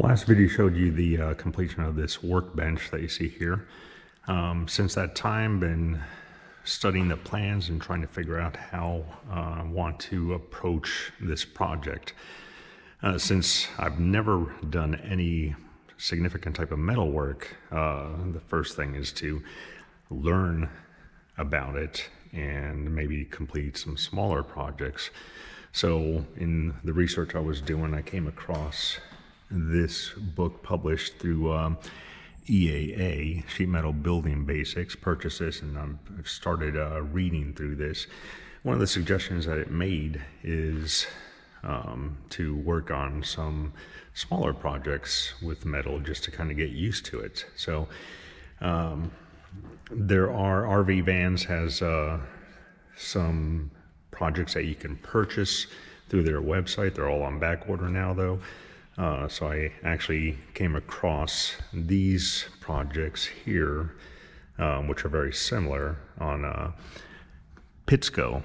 Last video showed you the completion of this workbench that you see here. Since that time, been studying the plans and trying to figure out how I want to approach this project. Since I've never done any significant type of metal work, the first thing is to learn about it and maybe complete some smaller projects. So in the research I was doing, I came across this book published through EAA, Sheet Metal Building Basics. Purchased this and I've started reading through this. One of the suggestions that it made is to work on some smaller projects with metal just to kind of get used to it. So there are RV Vans has some projects that you can purchase through their website. They're all on back order now though. So I actually came across these projects here, which are very similar on Pitsco.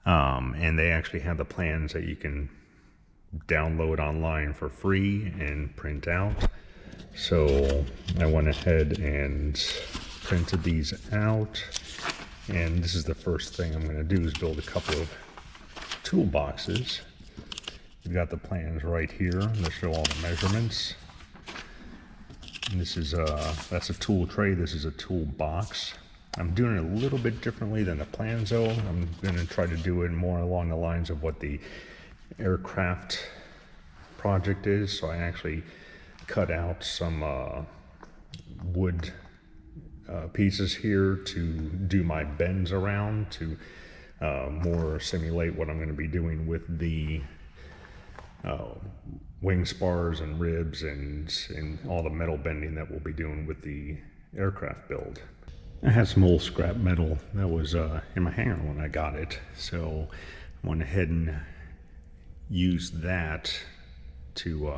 And they actually have the plans that you can download online for free and print out. So I went ahead and printed these out. And this is the first thing I'm going to do is build a couple of toolboxes. We've got the plans right here. They show all the measurements. And this is that's a tool tray. This is a toolbox. I'm doing it a little bit differently than the plans though. I'm going to try to do it more along the lines of what the aircraft project is. So I actually cut out some wood pieces here to do my bends around to more simulate what I'm going to be doing with the wing spars and ribs and all the metal bending that we'll be doing with the aircraft build. I had some old scrap metal that was in my hangar when I got it, so I went ahead and used that to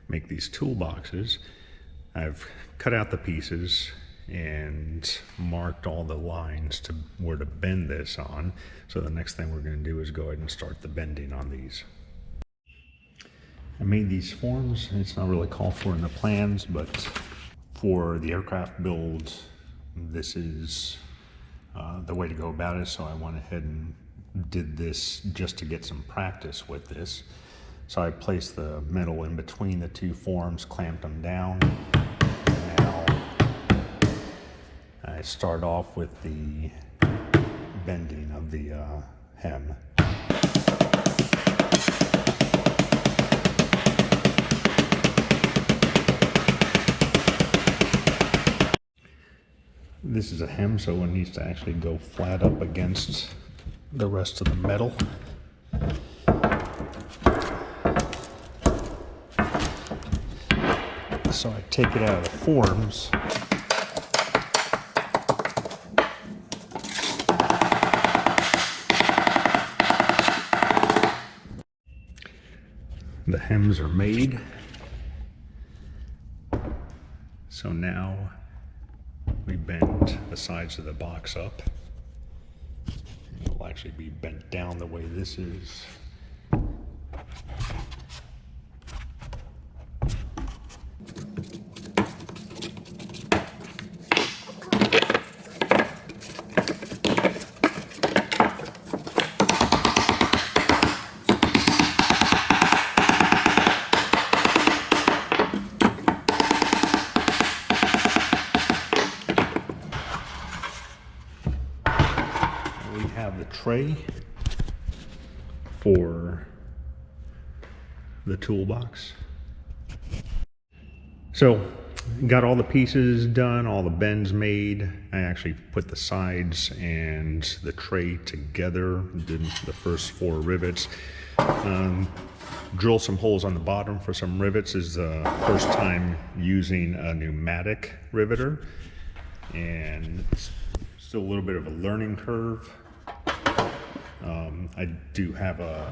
make these toolboxes. I've cut out the pieces and marked all the lines to where to bend this on. So the next thing we're going to do is go ahead and start the bending on these. I made these forms. It's not really called for in the plans, but for the aircraft build, this is the way to go about it. So I went ahead and did this just to get some practice with this. So I placed the metal in between the two forms, clamped them down. Now I start off with the bending of the hem. This is a hem, so it needs to actually go flat up against the rest of the metal. So I take it out of the forms. The hems are made. So now we bend the sides of the box up. It will actually be bent down the way this is. Have the tray for the toolbox. So got all the pieces done, all the bends made. I actually put the sides and the tray together, did the first 4 rivets. Drill some holes on the bottom for some rivets. This is the first time using a pneumatic riveter, and it's still a little bit of a learning curve. I do have a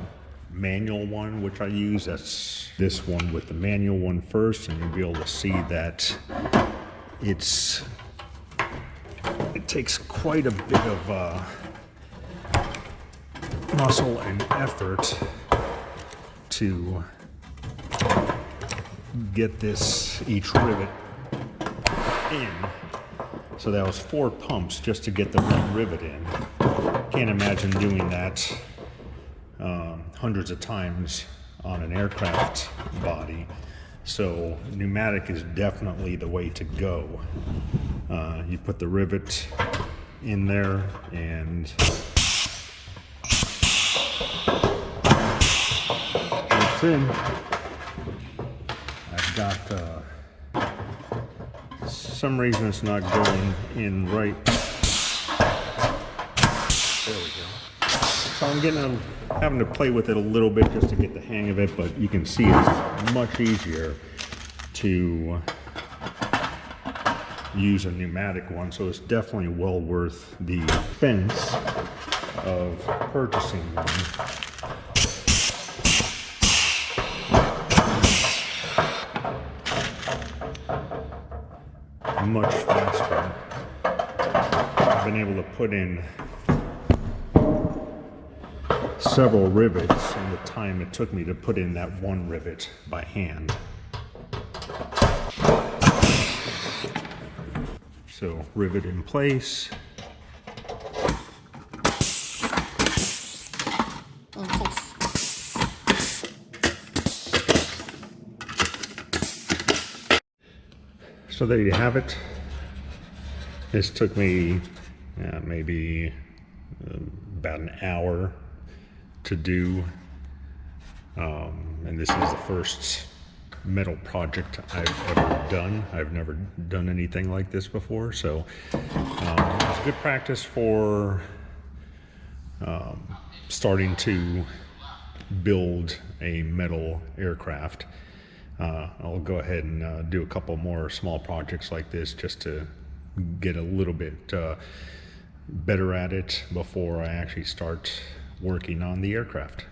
manual one which I use. That's this one with the manual one first, and you'll be able to see that it takes quite a bit of muscle and effort to get each rivet in. So that was 4 pumps just to get the one rivet in. Can't imagine doing that hundreds of times on an aircraft body. So pneumatic is definitely the way to go. You put the rivet in there and it's in. I've got some reason it's not going in right. There we go. So I'm having to play with it a little bit just to get the hang of it, but you can see it's much easier to use a pneumatic one, so it's definitely well worth the expense of purchasing one. Much faster. I've been able to put in several rivets in the time it took me to put in that one rivet by hand. So rivet in place. So there you have it. This took me maybe about an hour to do, and this is the first metal project I've ever done. I've never done anything like this before, so it's good practice for starting to build a metal aircraft. I'll go ahead and do a couple more small projects like this just to get a little bit better at it before I actually start working on the aircraft.